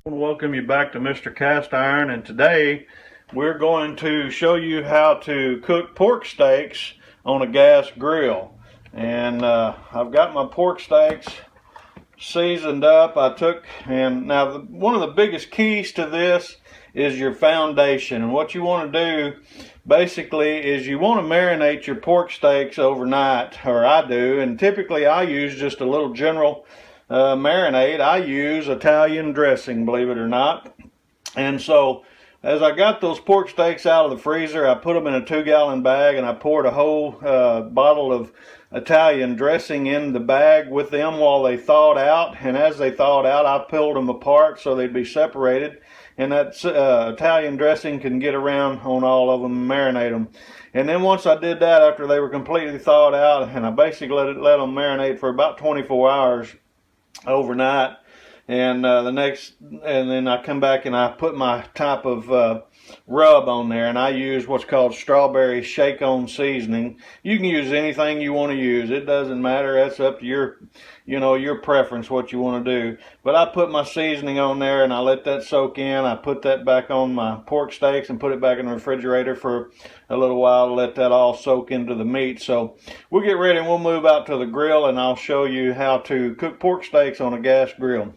I want to welcome you back to Mr. Cast Iron, and today we're going to show you how to cook pork steaks on a gas grill. And I've got my pork steaks seasoned up. Now one of the biggest keys to this is your foundation. And what you want to do basically is you want to marinate your pork steaks overnight, or I do, and typically I use just a little general marinade. I use Italian dressing, believe it or not. And so as I got those pork steaks out of the freezer, I put them in a 2-gallon bag and I poured a whole bottle of Italian dressing in the bag with them while they thawed out. And as they thawed out, I peeled them apart so they'd be separated, and that Italian dressing can get around on all of them and marinate them. And then once I did that, after they were completely thawed out, and I basically let them marinate for about 24 hours overnight, and then I come back and I put my type of rub on there, and I use what's called strawberry shake-on seasoning. You can use anything you want to use. It doesn't matter. That's up to your preference, what you want to do. But I put my seasoning on there and I let that soak in. I put that back on my pork steaks and put it back in the refrigerator for a little while to let that all soak into the meat. So we'll get ready and we'll move out to the grill, and I'll show you how to cook pork steaks on a gas grill.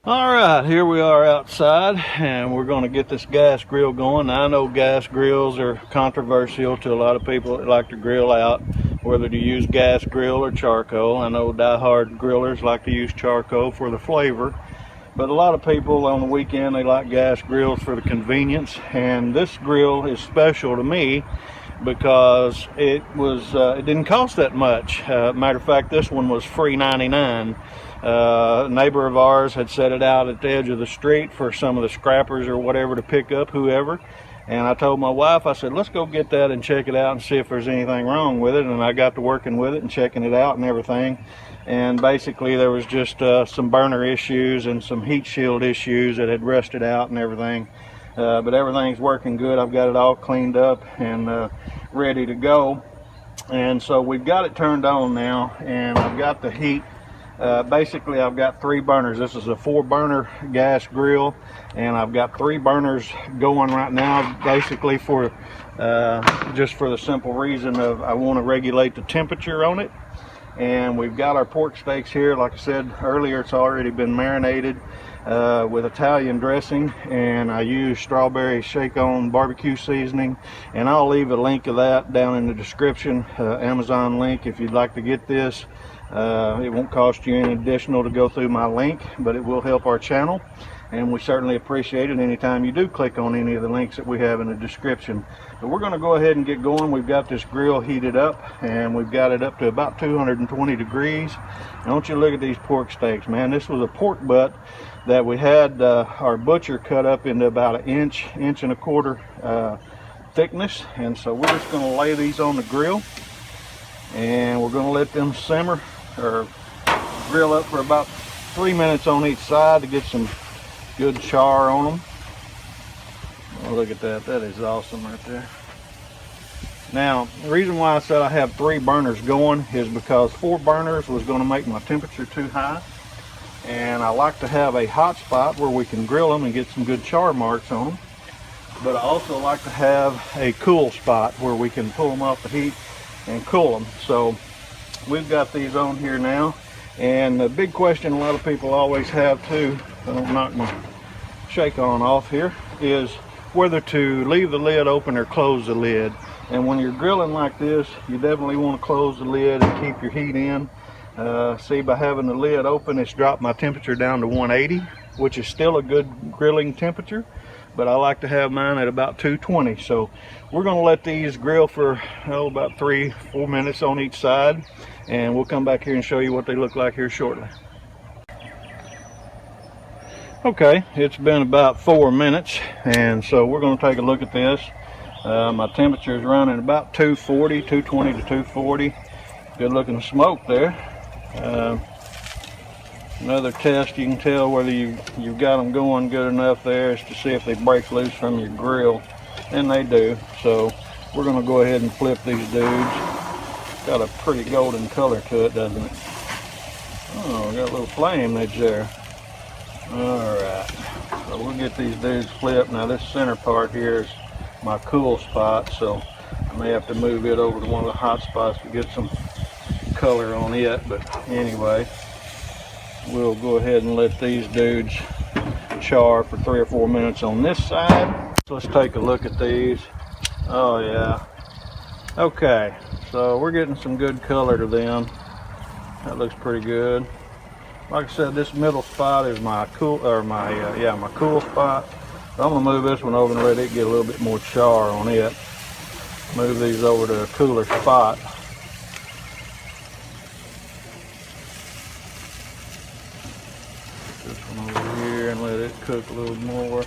Alright, here we are outside, and we're going to get this gas grill going. Now, I know gas grills are controversial to a lot of people that like to grill out, whether to use gas grill or charcoal. I know die-hard grillers like to use charcoal for the flavor, but a lot of people on the weekend, they like gas grills for the convenience. And this grill is special to me because it didn't cost that much. Matter of fact, this one was free 99. A neighbor of ours had set it out at the edge of the street for some of the scrappers or whatever to pick up, whoever. And I told my wife, I said, let's go get that and check it out and see if there's anything wrong with it. And I got to working with it and checking it out and everything. And basically there was just some burner issues and some heat shield issues that had rusted out and everything. But everything's working good. I've got it all cleaned up and ready to go. And so we've got it turned on now, and I've got the heat. Basically I've got 3 burners. This is a 4-burner gas grill, and I've got 3 burners going right now, basically for just for the simple reason of I want to regulate the temperature on it. And we've got our pork steaks here. Like I said earlier, it's already been marinated with Italian dressing, and I use strawberry shake-on barbecue seasoning, and I'll leave a link of that down in the description, Amazon link, if you'd like to get this. It won't cost you any additional to go through my link, but it will help our channel, and we certainly appreciate it anytime you do click on any of the links that we have in the description. But we're going to go ahead and get going. We've got this grill heated up, and we've got it up to about 220 degrees. And don't you look at these pork steaks, man. This was a pork butt that we had our butcher cut up into about an inch and a quarter thickness. And so we're just going to lay these on the grill, and we're going to let them simmer or grill up for about 3 minutes on each side to get some good char on them. Oh, look at that. That is awesome right there. Now, the reason why I said I have 3 burners going is because 4 burners was going to make my temperature too high, and I like to have a hot spot where we can grill them and get some good char marks on them. But I also like to have a cool spot where we can pull them off the heat and cool them. So we've got these on here now, and the big question a lot of people always have too, I don't knock my shake on off here, is whether to leave the lid open or close the lid. And when you're grilling like this, you definitely want to close the lid and keep your heat in. See, by having the lid open, it's dropped my temperature down to 180, which is still a good grilling temperature, but I like to have mine at about 220. So we're going to let these grill for about 3-4 minutes on each side, and we'll come back here and show you what they look like here shortly. Okay, it's been about 4 minutes, and so we're going to take a look at this. My temperature is running about 220 to 240. Good looking smoke there. Another test you can tell whether you've got them going good enough there is to see if they break loose from your grill, and they do. So we're going to go ahead and flip these dudes. Got a pretty golden color to it, doesn't it? Oh, got a little flame edge there. Alright, so we'll get these dudes flipped. Now this center part here is my cool spot, so I may have to move it over to one of the hot spots to get some color on it. But anyway, we'll go ahead and let these dudes char for 3 or 4 minutes on this side. So let's take a look at these. Oh yeah. Okay, so we're getting some good color to them. That looks pretty good. Like I said, this middle spot is my cool, or my cool spot. So I'm gonna move this one over and let it get a little bit more char on it. Move these over to a cooler spot. Put this one over here and let it cook a little more.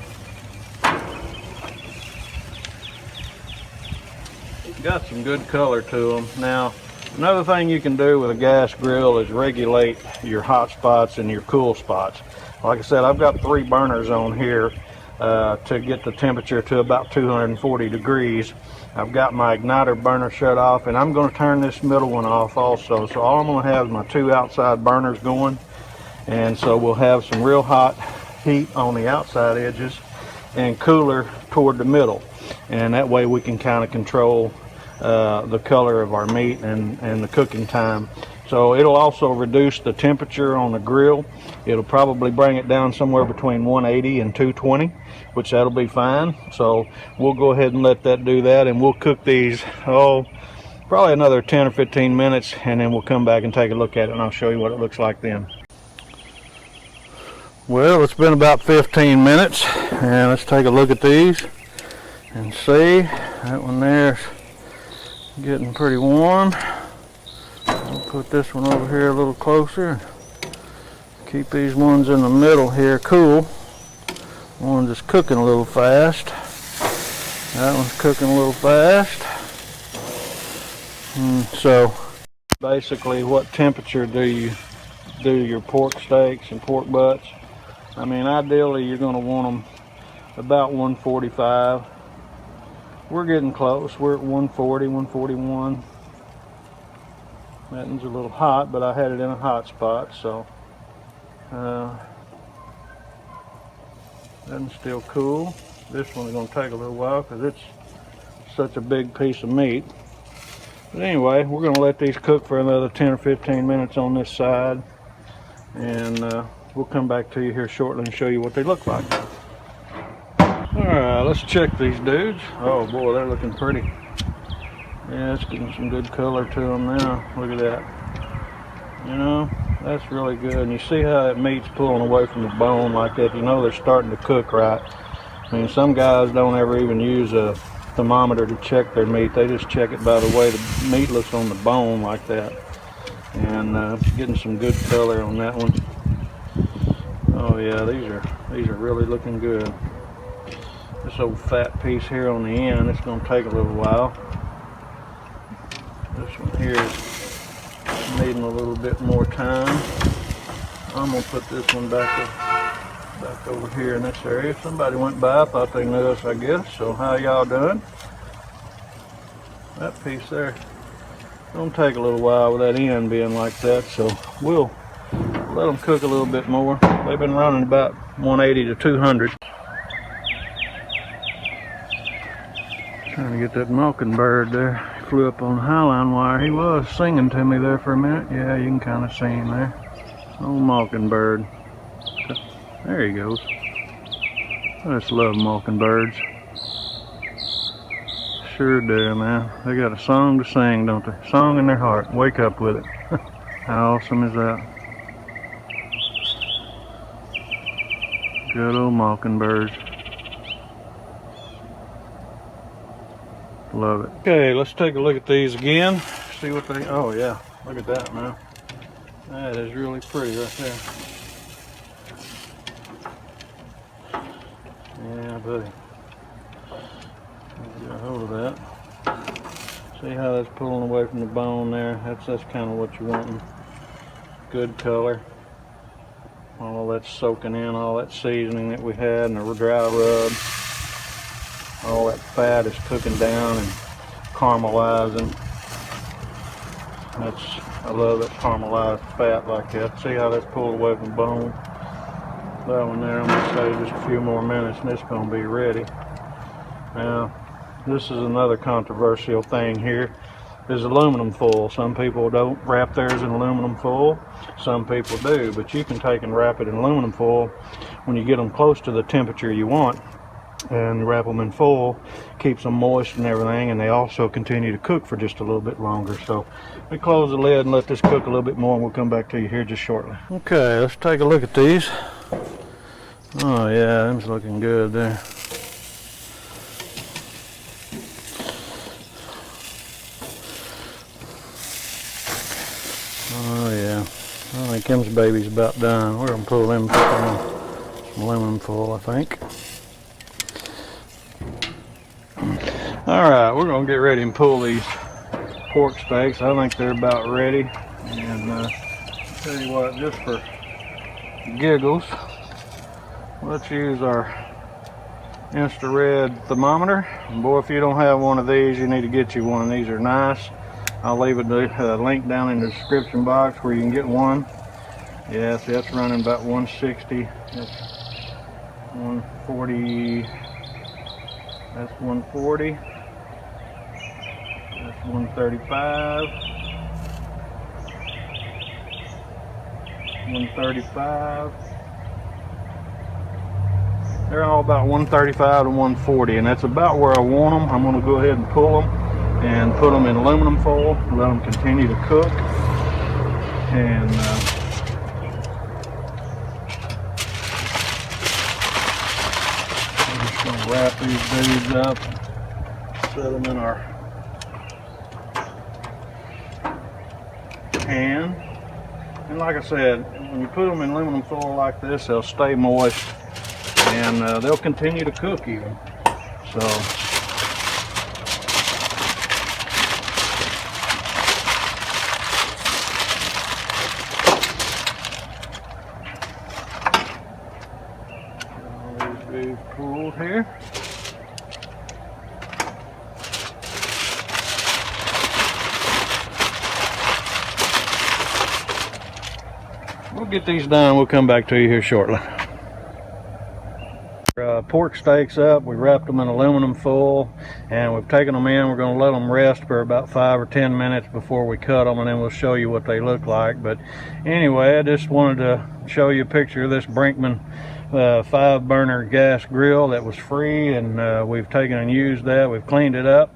Got some good color to them. Now, another thing you can do with a gas grill is regulate your hot spots and your cool spots. Like I said, I've got 3 burners on here to get the temperature to about 240 degrees. I've got my igniter burner shut off, and I'm going to turn this middle one off also. So all I'm going to have is my 2 outside burners going, and so we'll have some real hot heat on the outside edges and cooler toward the middle, and that way we can kind of control the color of our meat and the cooking time. So it'll also reduce the temperature on the grill. It'll probably bring it down somewhere between 180 and 220, which that'll be fine. So we'll go ahead and let that do that, and we'll cook these probably another 10 or 15 minutes, and then we'll come back and take a look at it, and I'll show you what it looks like then. Well, it's been about 15 minutes, and let's take a look at these and see. That one there's getting pretty warm. I'll put this one over here a little closer. Keep these ones in the middle here cool. One's just cooking a little fast. That one's cooking a little fast. So basically, what temperature do you do your pork steaks and pork butts? I mean, ideally you're going to want them about 145. We're getting close. We're at 140, 141. That one's a little hot, but I had it in a hot spot, so that one's still cool. This one's going to take a little while because it's such a big piece of meat. But anyway, we're going to let these cook for another 10 or 15 minutes on this side, and we'll come back to you here shortly and show you what they look like. Alright, let's check these dudes. Oh boy, they're looking pretty. Yeah, it's getting some good color to them now. Look at that. You know, that's really good. And you see how that meat's pulling away from the bone like that. You know they're starting to cook right. I mean, some guys don't ever even use a thermometer to check their meat. They just check it by the way the meat looks on the bone like that. And getting some good color on that one. Oh yeah, these are really looking good. This old fat piece here on the end, it's going to take a little while. This one here is needing a little bit more time. I'm going to put this one back over here in this area. Somebody went by, thought they knew us, I guess. So how y'all doing? That piece there, it's going to take a little while with that end being like that. So we'll let them cook a little bit more. They've been running about 180 to 200. Trying to get that mockingbird there. He flew up on the highline wire. He was singing to me there for a minute. Yeah, you can kind of see him there. Old mockingbird. There he goes. I just love mockingbirds. Sure do, man. They got a song to sing, don't they? Song in their heart. Wake up with it. How awesome is that? Good old mockingbirds. Love it. Okay, let's take a look at these again. See what they, oh yeah, look at that, man. That is really pretty right there. Yeah, buddy. Get a hold of that. See how that's pulling away from the bone there? That's kind of what you're wanting. Good color. All that's soaking in, all that seasoning that we had and the dry rub. All that fat is cooking down and caramelizing. I love that caramelized fat like that. See how that's pulled away from the bone? That one there, I'm going to say just a few more minutes and it's going to be ready. Now, this is another controversial thing here, is aluminum foil. Some people don't wrap theirs in aluminum foil, some people do, but you can take and wrap it in aluminum foil when you get them close to the temperature you want, and wrap them in foil, keeps them moist and everything, and they also continue to cook for just a little bit longer. So we close the lid and let this cook a little bit more, and we'll come back to you here just shortly. Okay, let's take a look at these. Oh yeah, them's looking good there. Oh yeah, I think them's baby's about done. We're gonna pull them, put them on some aluminum foil, I think. All right, we're gonna get ready and pull these pork steaks. I think they're about ready. And I'll tell you what, just for giggles, let's use our infrared thermometer. And boy, if you don't have one of these, you need to get you one. These are nice. I'll leave a link down in the description box where you can get one. Yeah, see, that's running about 160. That's 140. That's 140. That's 135. 135. They're all about 135 to 140, and that's about where I want them. I'm going to go ahead and pull them and put them in aluminum foil, let them continue to cook. And I'm just going to wrap these dudes up, set them in our pan. And like I said, when you put them in aluminum foil like this, they'll stay moist, and they'll continue to cook even. So pulled here. We'll get these done. We'll come back to you here shortly. Pork steaks up. We wrapped them in aluminum foil and we've taken them in. We're going to let them rest for about 5 or 10 minutes before we cut them, and then we'll show you what they look like. But anyway, I just wanted to show you a picture of this Brinkman 5-burner gas grill that was free, and we've taken and used that. We've cleaned it up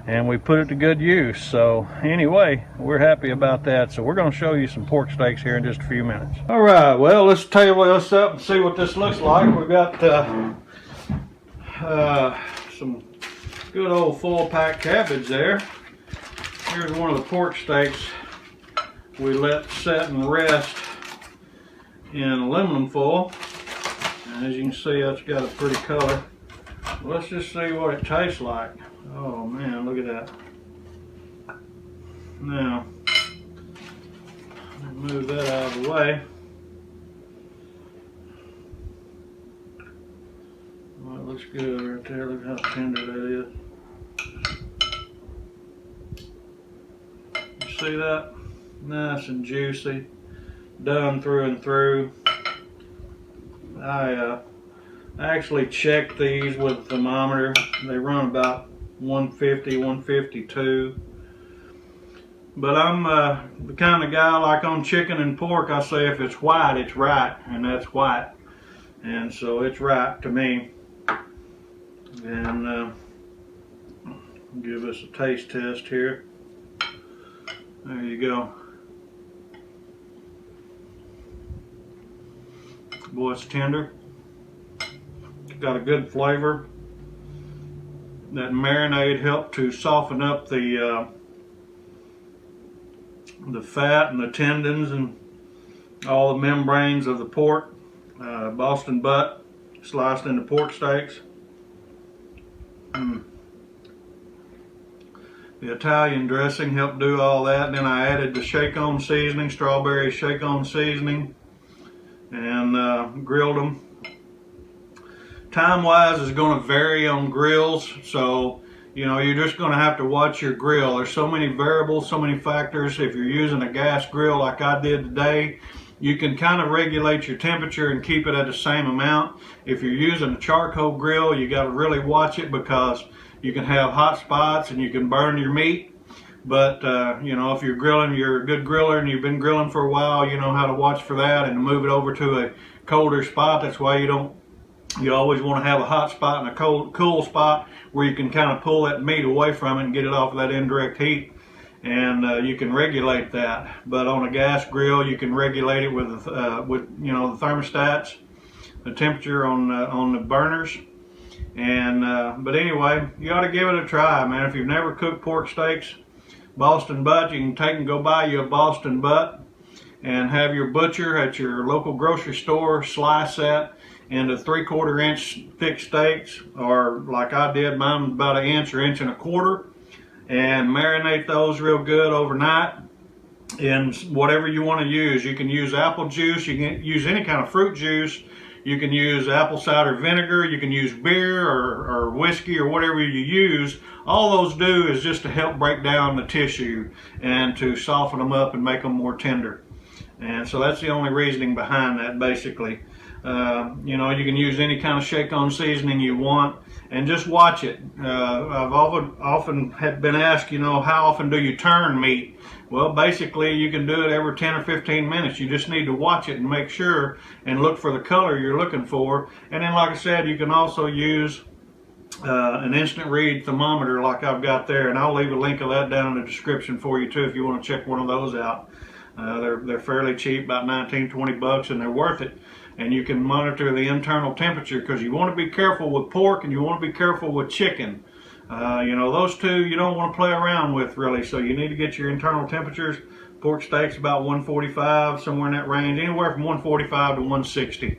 and we put it to good use. So anyway, we're happy about that. So we're going to show you some pork steaks here in just a few minutes. All right, well, let's table this up and see what this looks like. We've got some good old full pack cabbage there. Here's one of the pork steaks we let set and rest in aluminum foil. And as you can see, that's got a pretty color. Let's just see what it tastes like. Oh man, look at that. Now, move that out of the way. Well, it looks good right there. Look how tender that is. You see that? Nice and juicy. Done through and through. I actually checked these with a thermometer. They run about 150, 152. But I'm the kind of guy, like on chicken and pork, I say if it's white, it's right, and that's white. And so it's right to me. And give us a taste test here. There you go. Boy, it's tender. It's got a good flavor. That marinade helped to soften up the fat and the tendons and all the membranes of the pork. Boston butt sliced into pork steaks. The Italian dressing helped do all that. Then I added the shake-on seasoning, strawberry shake-on seasoning, and grilled them. Time-wise is going to vary on grills, so you know, you're just going to have to watch your grill. There's so many variables, so many factors. If you're using a gas grill like I did today, you can kind of regulate your temperature and keep it at the same amount. If you're using a charcoal grill, you got to really watch it, because you can have hot spots and you can burn your meat. But you know, if you're grilling, you're a good griller and you've been grilling for a while, you know how to watch for that and to move it over to a colder spot. That's why you always want to have a hot spot and a cool spot where you can kind of pull that meat away from it and get it off of that indirect heat. And you can regulate that. But on a gas grill, you can regulate it with you know, the thermostats, the temperature on the burners. And but anyway, you ought to give it a try, man. If you've never cooked pork steaks, Boston butt, you can take and go buy you a Boston butt and have your butcher at your local grocery store slice that into 3/4 inch thick steaks, or like I did, mine about 1 inch or 1.25 inches, and marinate those real good overnight in whatever you want to use. You can use apple juice, you can use any kind of fruit juice, you can use apple cider vinegar, you can use beer or whiskey or whatever you use. All those do is just to help break down the tissue and to soften them up and make them more tender. And so that's the only reasoning behind that, basically. You know, you can use any kind of shake-on seasoning you want, and just watch it. I've often been asked, you know, how often do you turn meat? Well, basically, you can do it every 10 or 15 minutes. You just need to watch it and make sure and look for the color you're looking for. And then, like I said, you can also use an instant read thermometer like I've got there, and I'll leave a link of that down in the description for you too if you want to check one of those out. They're fairly cheap, about 19, 20 bucks, and they're worth it. And you can monitor the internal temperature, because you want to be careful with pork and you want to be careful with chicken. You know, those two you don't want to play around with, really. So you need to get your internal temperatures. Pork steaks about 145, somewhere in that range, anywhere from 145 to 160.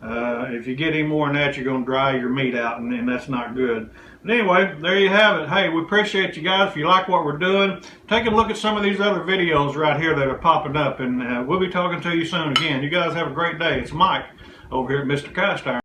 If you get any more than that, you're going to dry your meat out, and that's not good. But anyway, there you have it. Hey, we appreciate you guys. If you like what we're doing, take a look at some of these other videos right here that are popping up, and we'll be talking to you soon again. You guys have a great day. It's Mike over here at Mr. Cast Iron.